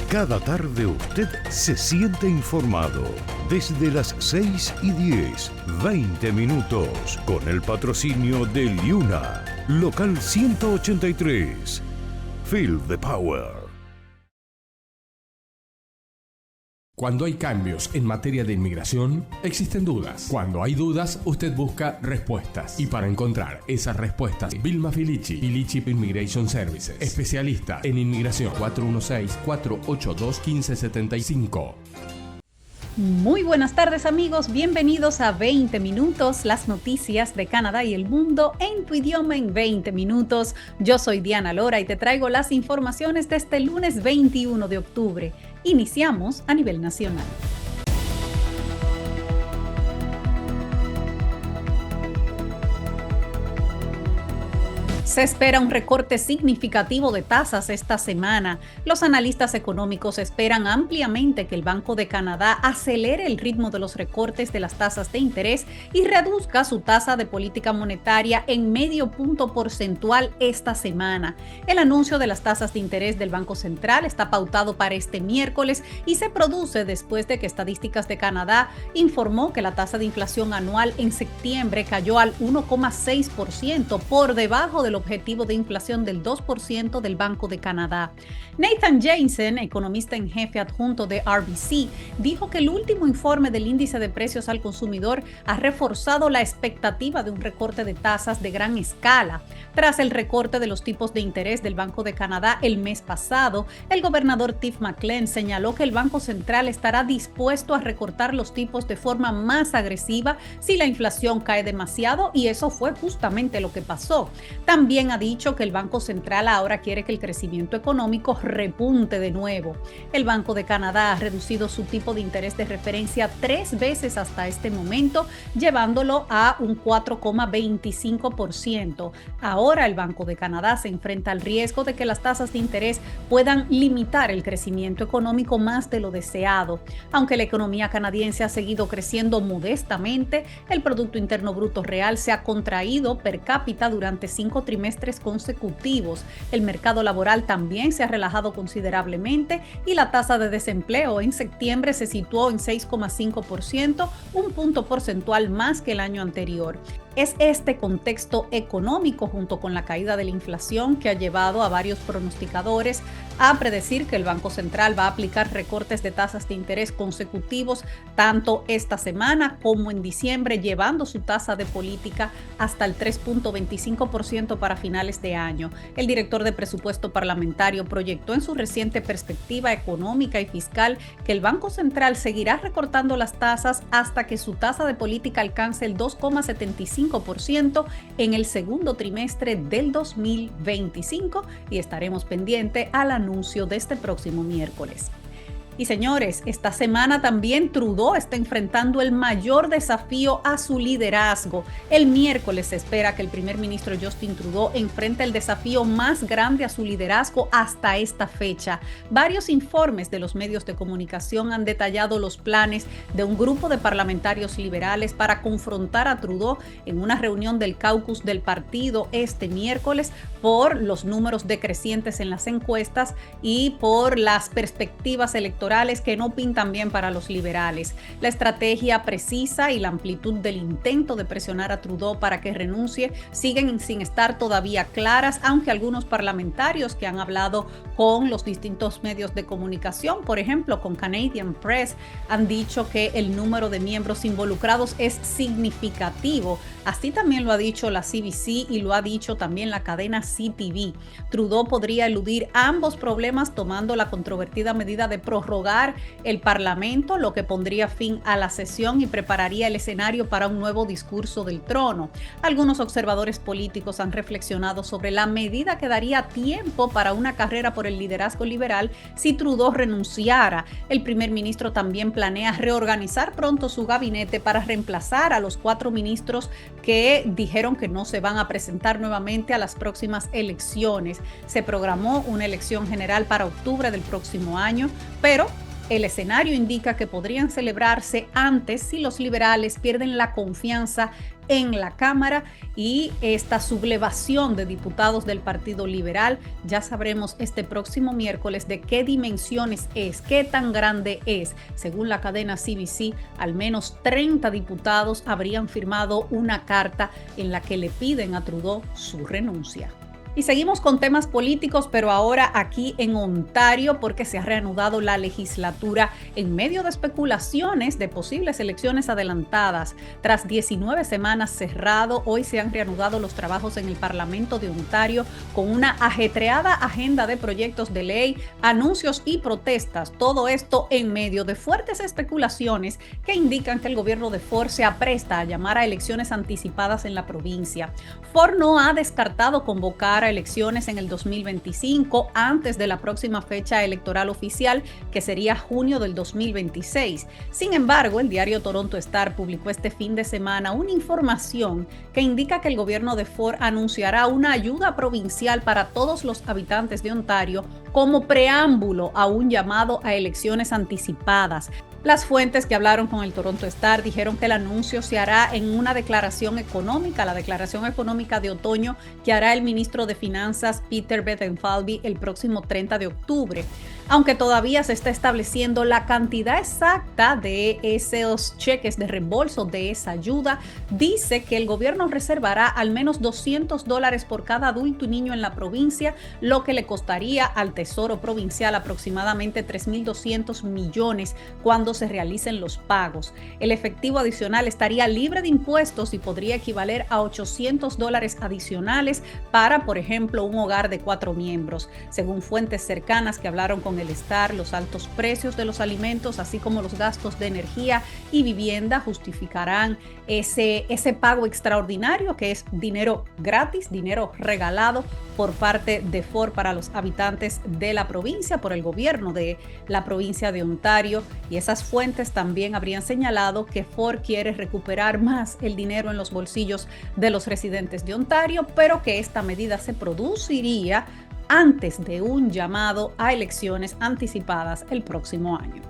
Cada tarde usted se siente informado. Desde las 6:10, 20 minutos, con el patrocinio de Liuna, local 183. Feel the power. Cuando hay cambios en materia de inmigración, existen dudas. Cuando hay dudas, usted busca respuestas. Y para encontrar esas respuestas, Vilma Filici, Filici Immigration Services, especialista en inmigración, 416-482-1575. Muy buenas tardes, amigos, bienvenidos a 20 minutos, las noticias de Canadá y el mundo en tu idioma en 20 minutos. Yo soy Diana Lora y te traigo las informaciones de este lunes 21 de octubre. Iniciamos a nivel nacional. Se espera un recorte significativo de tasas esta semana. Los analistas económicos esperan ampliamente que el Banco de Canadá acelere el ritmo de los recortes de las tasas de interés y reduzca su tasa de política monetaria en medio punto porcentual esta semana. El anuncio de las tasas de interés del Banco Central está pautado para este miércoles y se produce después de que Estadísticas de Canadá informó que la tasa de inflación anual en septiembre cayó al 1,6%, por debajo del objetivo de inflación del 2% del Banco de Canadá. Nathan Jansen, economista en jefe adjunto de RBC, dijo que el último informe del índice de precios al consumidor ha reforzado la expectativa de un recorte de tasas de gran escala. Tras el recorte de los tipos de interés del Banco de Canadá el mes pasado, el gobernador Tiff Maclean señaló que el Banco Central estará dispuesto a recortar los tipos de forma más agresiva si la inflación cae demasiado, y eso fue justamente lo que pasó. También ha dicho que el Banco Central ahora quiere que el crecimiento económico repunte de nuevo. El Banco de Canadá ha reducido su tipo de interés de referencia 3 veces hasta este momento, llevándolo a un 4,25%. Ahora el Banco de Canadá se enfrenta al riesgo de que las tasas de interés puedan limitar el crecimiento económico más de lo deseado. Aunque la economía canadiense ha seguido creciendo modestamente, el Producto Interno Bruto Real se ha contraído per cápita durante 5 trimestres consecutivos. El mercado laboral también se ha relajado considerablemente y la tasa de desempleo en septiembre se situó en 6,5%, un punto porcentual más que el año anterior. Es este contexto económico, junto con la caída de la inflación, que ha llevado a varios pronosticadores a predecir que el Banco Central va a aplicar recortes de tasas de interés consecutivos tanto esta semana como en diciembre, llevando su tasa de política hasta el 3,25% para finales de año. El director de presupuesto parlamentario proyectó en su reciente perspectiva económica y fiscal que el Banco Central seguirá recortando las tasas hasta que su tasa de política alcance el 2,75% en el segundo trimestre del 2025, y estaremos pendientes al anuncio de este próximo miércoles. Y señores, esta semana también Trudeau está enfrentando el mayor desafío a su liderazgo. El miércoles se espera que el primer ministro Justin Trudeau enfrente el desafío más grande a su liderazgo hasta esta fecha. Varios informes de los medios de comunicación han detallado los planes de un grupo de parlamentarios liberales para confrontar a Trudeau en una reunión del caucus del partido este miércoles, por los números decrecientes en las encuestas y por las perspectivas electorales que no pintan bien para los liberales. La estrategia precisa y la amplitud del intento de presionar a Trudeau para que renuncie siguen sin estar todavía claras, aunque algunos parlamentarios que han hablado con los distintos medios de comunicación, por ejemplo con Canadian Press, han dicho que el número de miembros involucrados es significativo. Así también lo ha dicho la CBC y lo ha dicho también la cadena CTV. Trudeau podría eludir ambos problemas tomando la controvertida medida de prorrogar el Parlamento, lo que pondría fin a la sesión y prepararía el escenario para un nuevo discurso del trono. Algunos observadores políticos han reflexionado sobre la medida que daría tiempo para una carrera por el liderazgo liberal si Trudeau renunciara. El primer ministro también planea reorganizar pronto su gabinete para reemplazar a los 4 ministros que dijeron que no se van a presentar nuevamente a las próximas elecciones. Se programó una elección general para octubre del próximo año, pero El escenario indica que podrían celebrarse antes si los liberales pierden la confianza en la Cámara y esta sublevación de diputados del Partido Liberal. Ya sabremos este próximo miércoles de qué dimensiones es, qué tan grande es. Según la cadena CBC, al menos 30 diputados habrían firmado una carta en la que le piden a Trudeau su renuncia. Y seguimos con temas políticos, pero ahora aquí en Ontario, porque se ha reanudado la legislatura en medio de especulaciones de posibles elecciones adelantadas. Tras 19 semanas cerrado, hoy se han reanudado los trabajos en el Parlamento de Ontario con una ajetreada agenda de proyectos de ley, anuncios y protestas. Todo esto en medio de fuertes especulaciones que indican que el gobierno de Ford se apresta a llamar a elecciones anticipadas en la provincia. Ford no ha descartado convocar a elecciones en el 2025 antes de la próxima fecha electoral oficial, que sería junio del 2026. Sin embargo, el diario Toronto Star publicó este fin de semana una información que indica que el gobierno de Ford anunciará una ayuda provincial para todos los habitantes de Ontario como preámbulo a un llamado a elecciones anticipadas. Las fuentes que hablaron con el Toronto Star dijeron que el anuncio se hará en una declaración económica, la declaración económica de otoño que hará el ministro de Finanzas Peter Bethlenfalvy el próximo 30 de octubre. Aunque todavía se está estableciendo la cantidad exacta de esos cheques de reembolso de esa ayuda, dice que el gobierno reservará al menos $200 por cada adulto y niño en la provincia, lo que le costaría al Tesoro Provincial aproximadamente 3.200 millones cuando se realicen los pagos. El efectivo adicional estaría libre de impuestos y podría equivaler a $800 adicionales para, por ejemplo, un hogar de 4 miembros. Según fuentes cercanas que hablaron con el Star, los altos precios de los alimentos, así como los gastos de energía y vivienda, justificarán ese pago extraordinario, que es dinero gratis, dinero regalado por parte de Ford para los habitantes de la provincia, por el gobierno de la provincia de Ontario. Y esas fuentes también habrían señalado que Ford quiere recuperar más el dinero en los bolsillos de los residentes de Ontario, pero que esta medida se produciría antes de un llamado a elecciones anticipadas el próximo año.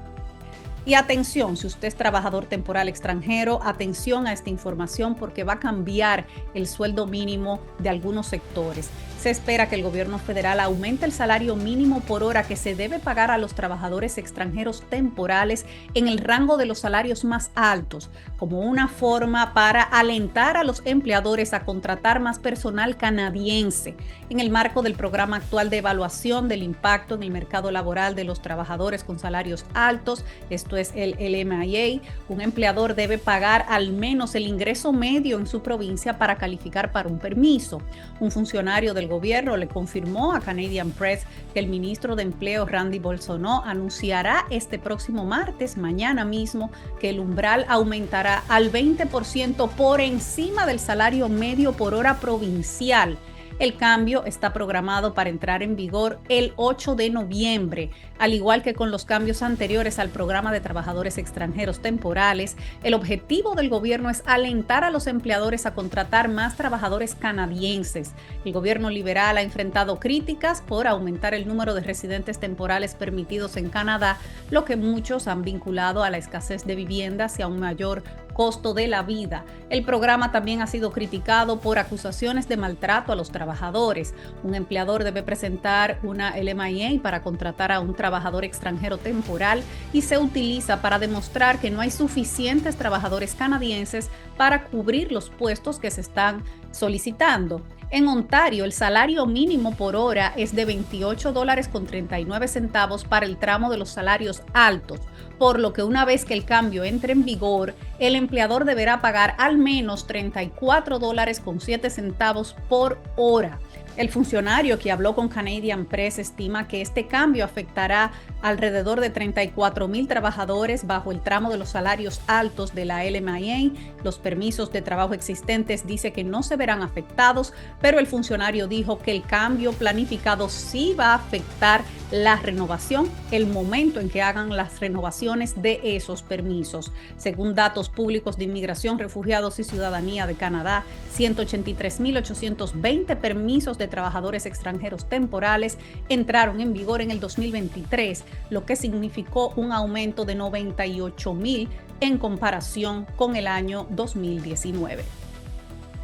Y atención, si usted es trabajador temporal extranjero, atención a esta información porque va a cambiar el sueldo mínimo de algunos sectores. Se espera que el gobierno federal aumente el salario mínimo por hora que se debe pagar a los trabajadores extranjeros temporales en el rango de los salarios más altos, como una forma para alentar a los empleadores a contratar más personal canadiense. En el marco del programa actual de evaluación del impacto en el mercado laboral de los trabajadores con salarios altos, esto es el LMIA, un empleador debe pagar al menos el ingreso medio en su provincia para calificar para un permiso. Un funcionario del gobierno le confirmó a Canadian Press que el ministro de Empleo Randy Bolsonaro anunciará este próximo martes, mañana mismo, que el umbral aumentará al 20% por encima del salario medio por hora provincial. El cambio está programado para entrar en vigor el 8 de noviembre. Al igual que con los cambios anteriores al programa de trabajadores extranjeros temporales, el objetivo del gobierno es alentar a los empleadores a contratar más trabajadores canadienses. El gobierno liberal ha enfrentado críticas por aumentar el número de residentes temporales permitidos en Canadá, lo que muchos han vinculado a la escasez de viviendas y a un mayor costo de la vida. El programa también ha sido criticado por acusaciones de maltrato a los trabajadores. Un empleador debe presentar una LMIA para contratar a un trabajador extranjero temporal y se utiliza para demostrar que no hay suficientes trabajadores canadienses para cubrir los puestos que se están solicitando. En Ontario, el salario mínimo por hora es de $28.39 para el tramo de los salarios altos, por lo que una vez que el cambio entre en vigor, el empleador deberá pagar al menos $34.07 por hora. El funcionario que habló con Canadian Press estima que este cambio afectará alrededor de 34,000 trabajadores bajo el tramo de los salarios altos de la LMIA. Los permisos de trabajo existentes dice que no se verán afectados, pero el funcionario dijo que el cambio planificado sí va a afectar la renovación, el momento en que hagan las renovaciones de esos permisos. Según datos públicos de Inmigración, Refugiados y Ciudadanía de Canadá, 183.820 permisos de trabajadores extranjeros temporales entraron en vigor en el 2023, lo que significó un aumento de 98.000 en comparación con el año 2019.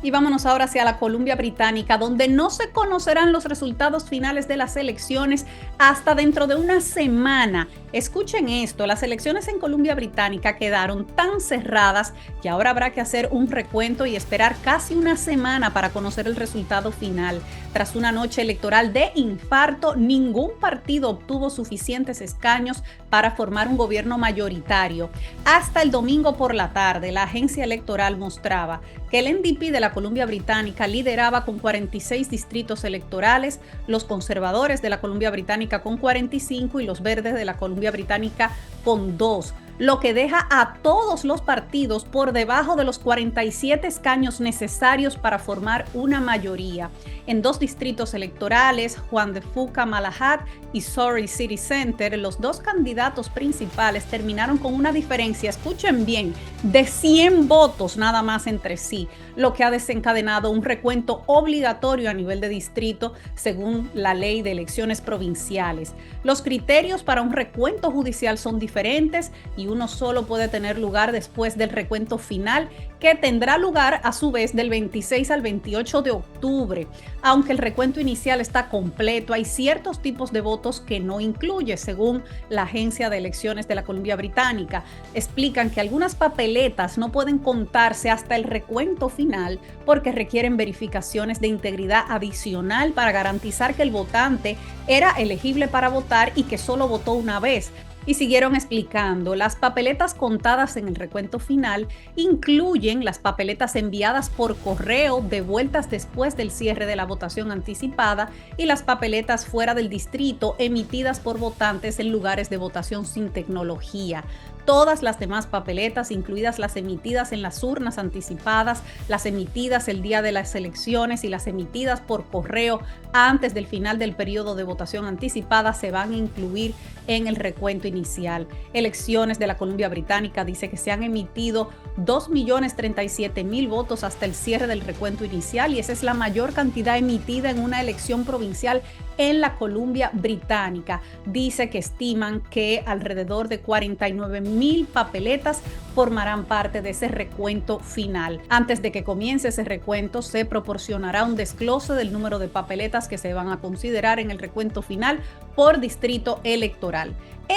Y vámonos ahora hacia la Columbia Británica, donde no se conocerán los resultados finales de las elecciones hasta dentro de una semana. Escuchen esto, las elecciones en Columbia Británica quedaron tan cerradas que ahora habrá que hacer un recuento y esperar casi una semana para conocer el resultado final. Tras una noche electoral de infarto, ningún partido obtuvo suficientes escaños para formar un gobierno mayoritario. Hasta el domingo por la tarde, la agencia electoral mostraba que el NDP de la Columbia Británica lideraba con 46 distritos electorales, los conservadores de la Columbia Británica con 45 y los verdes de la Columbia Británica con 2, lo que deja a todos los partidos por debajo de los 47 escaños necesarios para formar una mayoría. En 2 distritos electorales, Juan de Fuca Malahat y Surrey City Center, los 2 candidatos principales terminaron con una diferencia, escuchen bien, de 100 votos nada más entre sí, lo que ha desencadenado un recuento obligatorio a nivel de distrito según la ley de elecciones provinciales. Los criterios para un recuento judicial son diferentes y uno solo puede tener lugar después del recuento final, que tendrá lugar a su vez del 26 al 28 de octubre. Aunque el recuento inicial está completo, hay ciertos tipos de votos que no incluye, según la Agencia de Elecciones de la Columbia Británica. Explican que algunas papeletas no pueden contarse hasta el recuento final porque requieren verificaciones de integridad adicional para garantizar que el votante era elegible para votar y que solo votó una vez. Y siguieron explicando, las papeletas contadas en el recuento final incluyen las papeletas enviadas por correo devueltas después del cierre de la votación anticipada y las papeletas fuera del distrito emitidas por votantes en lugares de votación sin tecnología. Todas las demás papeletas, incluidas las emitidas en las urnas anticipadas, las emitidas el día de las elecciones y las emitidas por correo antes del final del periodo de votación anticipada, se van a incluir en el recuento inicial. Elecciones de la Columbia Británica dice que se han emitido 2.037.000 votos hasta el cierre del recuento inicial y esa es la mayor cantidad emitida en una elección provincial en la Columbia Británica. Dice que estiman que alrededor de 49.000 papeletas formarán parte de ese recuento final. Antes de que comience ese recuento, se proporcionará un desglose del número de papeletas que se van a considerar en el recuento final por distrito electoral.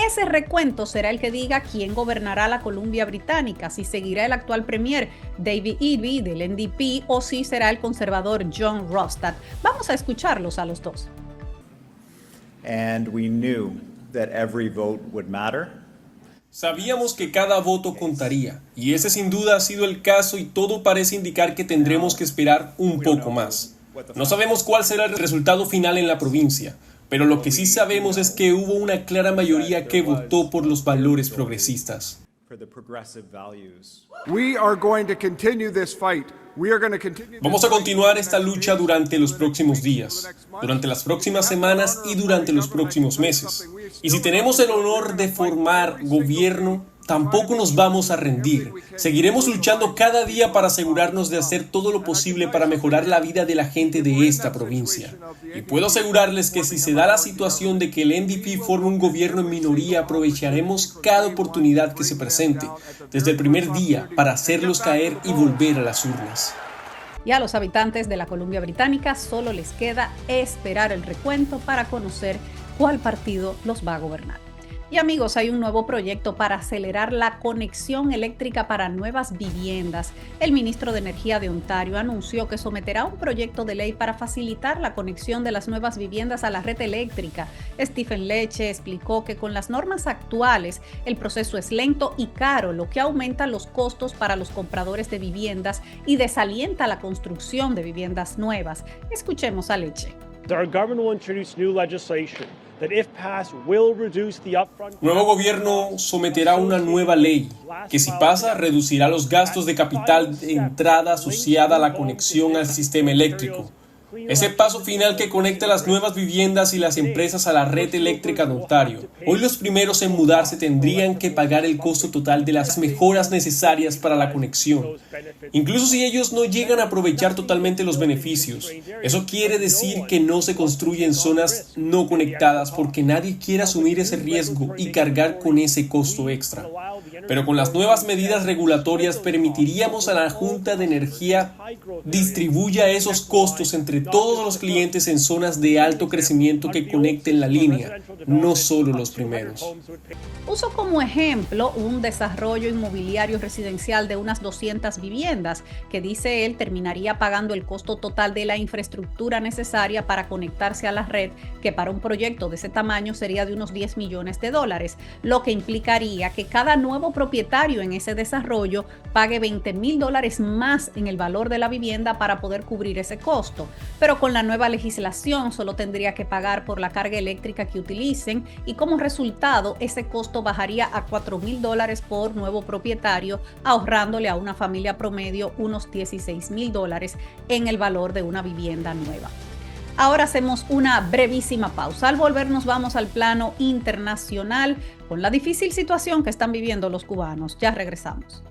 Ese recuento será el que diga quién gobernará la Columbia Británica, si seguirá el actual premier David Eby del NDP o si será el conservador John Rostad. Vamos a escucharlos a los dos. And we knew that every vote would matter. Sabíamos que cada voto contaría, y ese sin duda ha sido el caso y todo parece indicar que tendremos que esperar un poco más. No sabemos cuál será el resultado final en la provincia, pero lo que sí sabemos es que hubo una clara mayoría que votó por los valores progresistas. Vamos a continuar esta lucha durante los próximos días, durante las próximas semanas y durante los próximos meses. Y si tenemos el honor de formar gobierno, tampoco nos vamos a rendir. Seguiremos luchando cada día para asegurarnos de hacer todo lo posible para mejorar la vida de la gente de esta provincia. Y puedo asegurarles que si se da la situación de que el NDP forme un gobierno en minoría, aprovecharemos cada oportunidad que se presente desde el primer día para hacerlos caer y volver a las urnas. Y a los habitantes de la Columbia Británica solo les queda esperar el recuento para conocer cuál partido los va a gobernar. Y amigos, hay un nuevo proyecto para acelerar la conexión eléctrica para nuevas viviendas. El ministro de Energía de Ontario anunció que someterá un proyecto de ley para facilitar la conexión de las nuevas viviendas a la red eléctrica. Stephen Leche explicó que con las normas actuales el proceso es lento y caro, lo que aumenta los costos para los compradores de viviendas y desalienta la construcción de viviendas nuevas. Escuchemos a Leche. Nuevo gobierno someterá una nueva ley que, si pasa, reducirá los gastos de capital de entrada asociada a la conexión al sistema eléctrico. Ese paso final que conecta las nuevas viviendas y las empresas a la red eléctrica de Ontario. Hoy los primeros en mudarse tendrían que pagar el costo total de las mejoras necesarias para la conexión, incluso si ellos no llegan a aprovechar totalmente los beneficios. Eso quiere decir que no se construyen zonas no conectadas porque nadie quiere asumir ese riesgo y cargar con ese costo extra. Pero con las nuevas medidas regulatorias permitiríamos a la Junta de Energía distribuya esos costos entre todos los clientes en zonas de alto crecimiento que conecten la línea, no solo los primeros. Uso como ejemplo un desarrollo inmobiliario residencial de unas 200 viviendas que dice él terminaría pagando el costo total de la infraestructura necesaria para conectarse a la red, que para un proyecto de ese tamaño sería de unos $10 millones, lo que implicaría que cada nuevo propietario en ese desarrollo pague $20,000 más en el valor de la vivienda para poder cubrir ese costo. Pero con la nueva legislación solo tendría que pagar por la carga eléctrica que utilicen y como resultado ese costo bajaría a $4,000 por nuevo propietario, ahorrándole a una familia promedio unos $16,000 en el valor de una vivienda nueva. Ahora hacemos una brevísima pausa. Al volver nos vamos al plano internacional con la difícil situación que están viviendo los cubanos. Ya regresamos.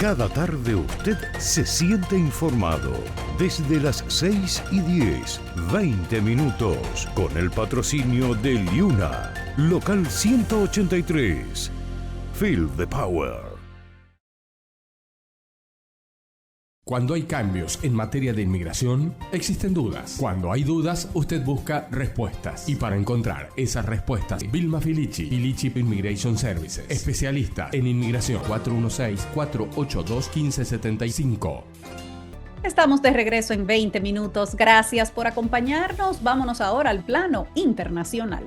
Cada tarde usted se siente informado. Desde las 6:10, 20 minutos, con el patrocinio de Liuna, local 183. Feel the power. Cuando hay cambios en materia de inmigración, existen dudas. Cuando hay dudas, usted busca respuestas. Y para encontrar esas respuestas, Vilma Filici, Filici Immigration Services, especialista en inmigración, 416-482-1575. Estamos de regreso en 20 minutos. Gracias por acompañarnos. Vámonos ahora al plano internacional.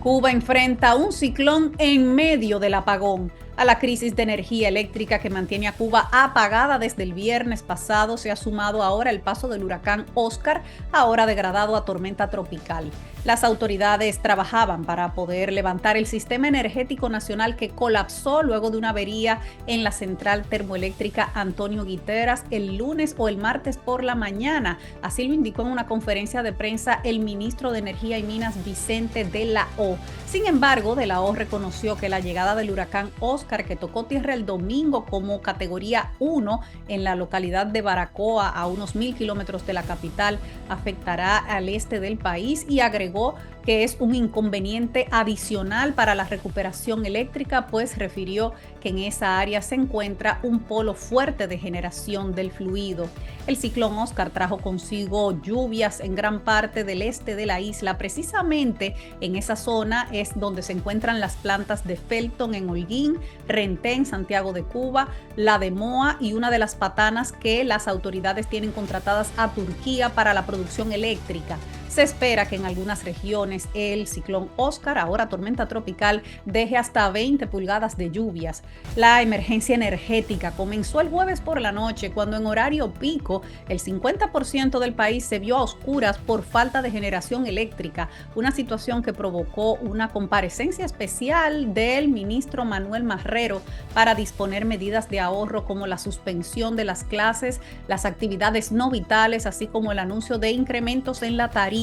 Cuba enfrenta un ciclón en medio del apagón. A la crisis de energía eléctrica que mantiene a Cuba apagada desde el viernes pasado se ha sumado ahora el paso del huracán Oscar, ahora degradado a tormenta tropical. Las autoridades trabajaban para poder levantar el sistema energético nacional que colapsó luego de una avería en la central termoeléctrica Antonio Guiteras el lunes o el martes por la mañana. Así lo indicó en una conferencia de prensa el ministro de Energía y Minas Vicente de la O. Sin embargo, de la O reconoció que la llegada del huracán Oscar, que tocó tierra el domingo como categoría 1 en la localidad de Baracoa, a unos 1,000 kilómetros de la capital, afectará al este del país y agregó que es un inconveniente adicional para la recuperación eléctrica, pues refirió que en esa área se encuentra un polo fuerte de generación del fluido. El ciclón Oscar trajo consigo lluvias en gran parte del este de la isla. Precisamente en esa zona es donde se encuentran las plantas de Felton en Holguín, Renté en Santiago de Cuba, la de Moa y una de las patanas que las autoridades tienen contratadas a Turquía para la producción eléctrica. Se espera que en algunas regiones el ciclón Oscar, ahora tormenta tropical, deje hasta 20 pulgadas de lluvias. La emergencia energética comenzó el jueves por la noche, cuando en horario pico el 50% del país se vio a oscuras por falta de generación eléctrica, una situación que provocó una comparecencia especial del ministro Manuel Marrero para disponer medidas de ahorro como la suspensión de las clases, las actividades no vitales, así como el anuncio de incrementos en la tarifa.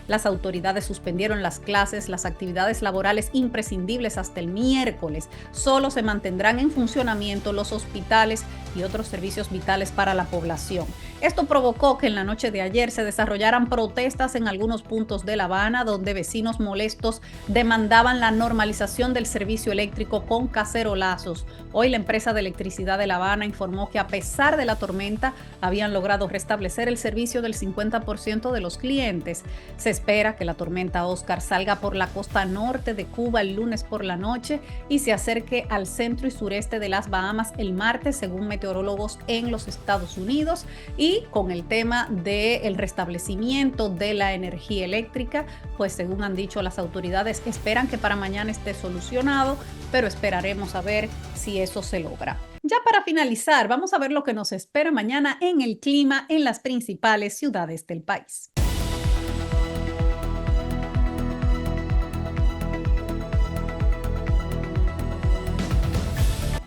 Las autoridades suspendieron las clases, las actividades laborales imprescindibles hasta el miércoles. Solo se mantendrán en funcionamiento los hospitales y otros servicios vitales para la población. Esto provocó que en la noche de ayer se desarrollaran protestas en algunos puntos de La Habana, donde vecinos molestos demandaban la normalización del servicio eléctrico con cacerolazos. Hoy la empresa de electricidad de La Habana informó que a pesar de la tormenta habían logrado restablecer el servicio del 50% de los clientes. Se espera que la tormenta Oscar salga por la costa norte de Cuba el lunes por la noche y se acerque al centro y sureste de las Bahamas el martes, según meteorólogos en los Estados Unidos. Y con el tema del restablecimiento de la energía eléctrica, pues según han dicho las autoridades, esperan que para mañana esté solucionado, pero esperaremos a ver si eso se logra. Ya para finalizar, vamos a ver lo que nos espera mañana en el clima en las principales ciudades del país.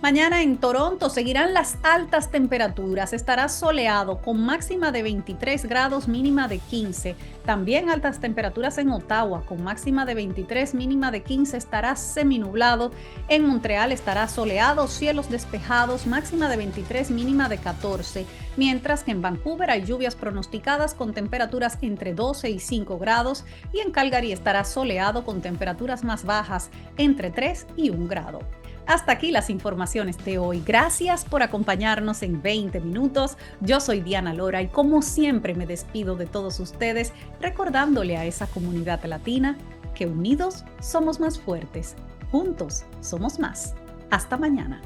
Mañana en Toronto seguirán las altas temperaturas. Estará soleado con máxima de 23 grados, mínima de 15. También altas temperaturas en Ottawa con máxima de 23, mínima de 15. Estará seminublado. En Montreal estará soleado, cielos despejados, máxima de 23, mínima de 14. Mientras que en Vancouver hay lluvias pronosticadas con temperaturas entre 12 y 5 grados. Y en Calgary estará soleado con temperaturas más bajas entre 3 y 1 grado. Hasta aquí las informaciones de hoy. Gracias por acompañarnos en 20 minutos. Yo soy Diana Lora y como siempre me despido de todos ustedes recordándole a esa comunidad latina que unidos somos más fuertes, juntos somos más. Hasta mañana.